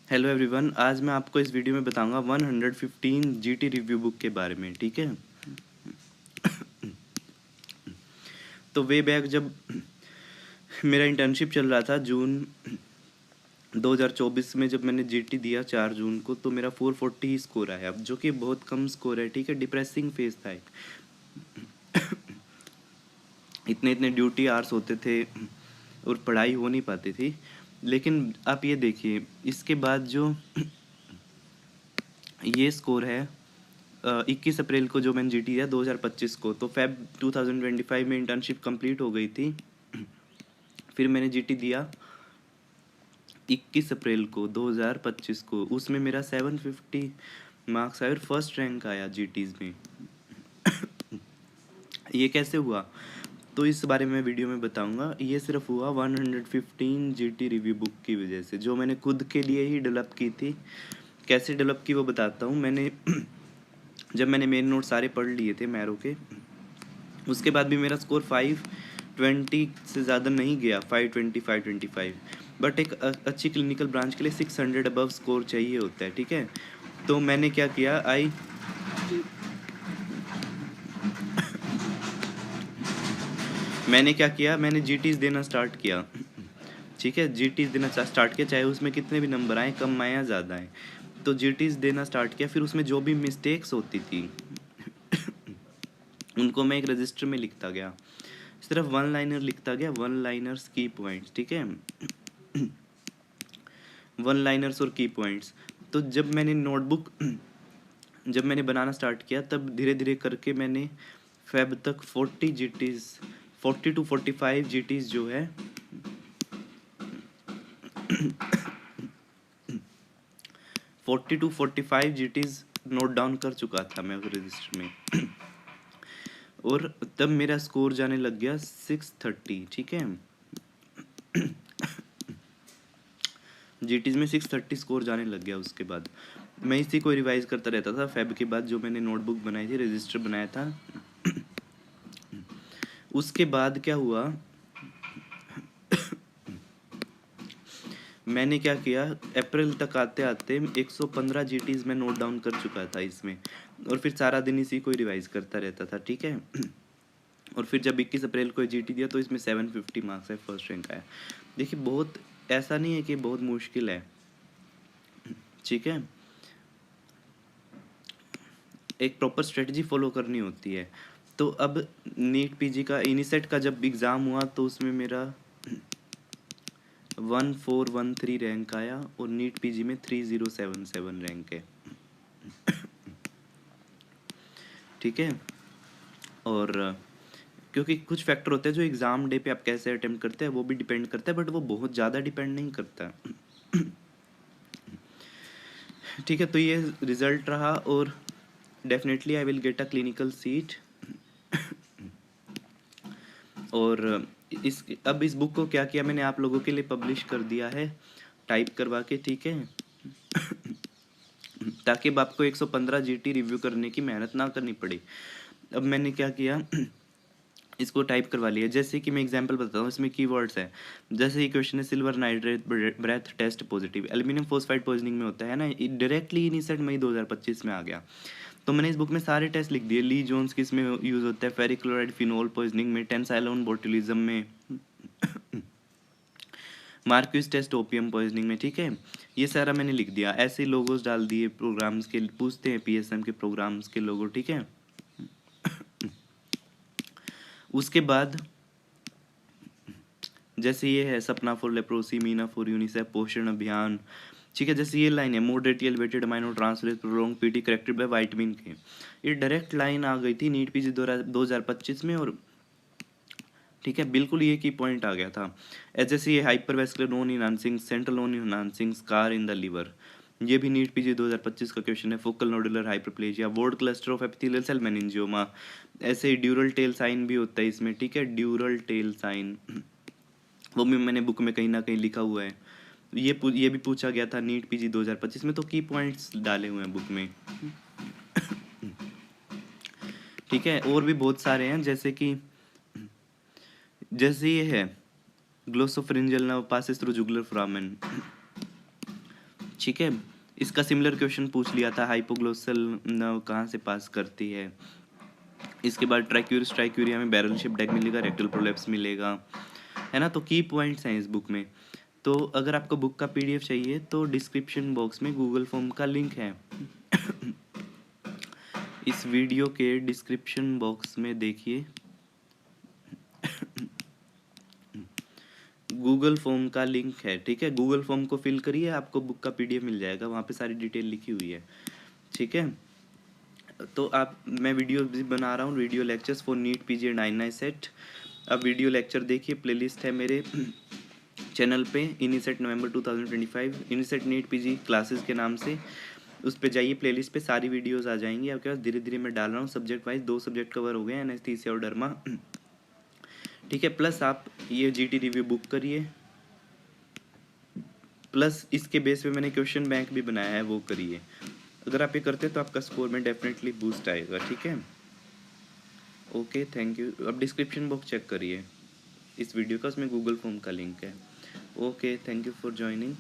Hello everyone, आज मैं आपको इस वीडियो में बताऊंगा 115 जीटी रिव्यू बुक के बारे में। ठीक है, तो वे बैक जब मेरा इंटर्नशिप चल रहा था जून 2024 में, जब मैंने जीटी दिया 4 जून को, तो मेरा 440 ही स्कोर आया, जो कि बहुत कम स्कोर है। ठीक है, डिप्रेसिंग फेज था एक। इतने इतने ड्यूटी आवर्स होते थे और पढ़ाई हो नहीं पाती थी। लेकिन आप ये देखिए, इसके बाद जो ये स्कोर है 21 अप्रैल को जो मैंने जीटी दिया 2025 को, तो फेब 2025 में इंटर्नशिप कंप्लीट हो गई थी। फिर मैंने जीटी दिया 21 अप्रैल को 2025 को, उसमें मेरा 750 मार्क्स आए और फर्स्ट रैंक आया जीटीज में। ये कैसे हुआ, तो इस बारे में वीडियो में बताऊंगा। ये सिर्फ हुआ 115 जीटी रिव्यू बुक की वजह से, जो मैंने खुद के लिए ही डेवलप की थी। कैसे डेवलप की वो बताता हूँ। मैंने जब मैंने मेन नोट सारे पढ़ लिए थे मैरो के, उसके बाद भी मेरा स्कोर 520 से ज़्यादा नहीं गया, 520 525। बट एक अच्छी क्लिनिकल ब्रांच के लिए 600 अबव स्कोर चाहिए होता है। ठीक है, तो मैंने क्या किया, मैंने जीटीज देना स्टार्ट किया। ठीक है, जीटीज देना स्टार्ट किया, चाहे उसमें कितने भी नंबर आए, कम आए या ज़्यादा आए, तो जीटीज देना स्टार्ट किया। फिर उसमें जो भी मिस्टेक्स होती थी उनको मैं एक रजिस्टर में लिखता गया, सिर्फ वन लाइनर लिखता गया, वन लाइनर्स की पॉइंट्स। ठीक है, वन लाइनर्स और की पॉइंट्स। तो जब मैंने नोटबुक जब मैंने बनाना स्टार्ट किया, तब धीरे धीरे करके मैंने फेब तक 40 जीटीज 40 to 45 जीटीज जो है 40 to 45 जीटीज नोट डाउन कर चुका था मैं उस रजिस्टर में। और तब मेरा स्कोर जाने लग गया 630। ठीक है, जीटीज में 630 स्कोर जाने लग गया। उसके बाद मैं इसी को रिवाइज करता रहता था। फेब के बाद जो मैंने नोटबुक बनाई थी, रजिस्टर बनाया था, उसके बाद क्या हुआ, मैंने क्या किया, अप्रैल तक आते आते 115 जीटीज में नोट डाउन कर चुका था इसमें, और फिर सारा दिन इसी को रिवाइज करता रहता था। ठीक है, और फिर जब 21 अप्रैल को जीटी दिया तो इसमें 750 मार्क्स है, फर्स्ट रैंक आया। देखिए, बहुत ऐसा नहीं है कि बहुत मुश्किल है। ठीक है, एक प्रॉपर स्ट्रेटजी फॉलो करनी होती है। तो अब नीट पीजी का इनिसेट का जब एग्ज़ाम हुआ, तो उसमें मेरा 1413 रैंक आया, और नीट पीजी में 3077 रैंक है। ठीक है, और क्योंकि कुछ फैक्टर होते हैं जो एग्ज़ाम डे पे आप कैसे अटेम्प्ट करते हैं वो भी डिपेंड करता है, बट वो बहुत ज़्यादा डिपेंड नहीं करता। ठीक है, तो ये रिज़ल्ट रहा, और definitely I will get a clinical seat. और अब इस बुक को क्या किया मैंने, आप लोगों के लिए पब्लिश कर दिया है टाइप करवा के। ठीक है, ताकि अब आपको 115 जीटी रिव्यू करने की मेहनत ना करनी पड़े। अब मैंने क्या किया, इसको टाइप करवा लिया। जैसे कि मैं एग्जांपल बताता हूँ, इसमें कीवर्ड्स है। जैसे ये क्वेश्चन है, silver nitrate breath test positive, aluminium phosphide poisoning में होता है ना, डायरेक्टली इनिसेट मई 2025 में आ गया। तो मैंने इस बुक में सारे टेस्ट लिख दिए। ली जोन्स किस में यूज़ होता है, फेरिक क्लोराइड फिनोल पॉइजनिंग में, टेंसाइलोन बोटुलिज्म में, मार्क्यूस टेस्ट ओपियम पॉइजनिंग में। ठीक है, ये सारा मैंने लिख दिया। ऐसे लोगोस डाल दिए प्रोग्राम्स के, पूछते हैं पीएसएम के प्रोग्राम्स के लोगो। ठीक है, उसके बाद जैसे ये है, सपना for leprosy, Meena for UNICEF, पोषण अभियान। ठीक है, जैसे ये लाइन है, moderately elevated amino transferase prolong PT corrected bye vitamin के, ये डायरेक्ट लाइन आ गई थी नीट पीजी 2025 में। और ठीक है, बिल्कुल ये की पॉइंट आ गया था। जैसे ये hypervascular non enhancing, central non enhancing scar in the liver, ये भी नीट पीजी 2025 का क्वेश्चन है। Focal nodular hyperplasia, whorled cluster of epithelial cell meningioma, ऐसे ही ड्यूरल टेल साइन भी होता है इसमें। ठीक है, ड्यूरल टेल साइन, वो भी मैंने बुक में कहीं ना कहीं लिखा हुआ है। ये भी पूछा गया था नीट पीजी 2025 में, तो की पॉइंट्स डाले हुए हैं बुक में। ठीक है, और भी बहुत सारे हैं, जैसे ये है, glossopharyngeal nerve passes through jugular foramen. ठीक है। इसका सिमिलर क्वेश्चन पूछ लिया था, हाइपोग्लोसल नर्व कहाँ से पास करती है। इसके बाद ट्रैक्यूरिस ट्राइक्यूरिया में बैरल शेप डेक मिलेगा, रेक्टल प्रोलेप्स मिलेगा, है ना। तो की पॉइंट्स हैं इस बुक में। तो अगर आपको बुक का पीडीएफ चाहिए तो डिस्क्रिप्शन बॉक्स में गूगल फॉर्म का लिंक है। इस वीडियो के डिस्क्रिप्शन बॉक्स में देखिए, गूगल फॉर्म का लिंक है, ठीक है। गूगल फॉर्म को फिल करिए, आपको बुक का पीडीएफ मिल जाएगा, वहाँ पे सारी डिटेल लिखी हुई है, ठीक है। तो मैं वीडियो भी बना रहा हूँ, video lectures for NEET PG and I CET. अब वीडियो लेक्चर देखिए, प्लेलिस्ट है मेरे चैनल पे, INICET November 2025, INICET NEET PG classes के नाम से। उस पे जाइए, प्लेलिस्ट पे सारी वीडियोस आ जाएंगी आपके पास। धीरे धीरे मैं डाल रहा हूँ सब्जेक्ट वाइज, 2 सब्जेक्ट कवर हो गए, एनेस्थीसिया और डर्मा, ठीक है। प्लस आप ये जीटी रिव्यू बुक करिए, प्लस इसके बेस पे मैंने क्वेश्चन बैंक भी बनाया है, वो करिए। अगर आप ये करते हैं तो आपका स्कोर में डेफिनेटली बूस्ट आएगा, ठीक है। Okay, thank you. अब डिस्क्रिप्शन बॉक्स चेक करिए इस वीडियो का, उसमें गूगल फॉर्म का लिंक है। Okay, thank you for joining.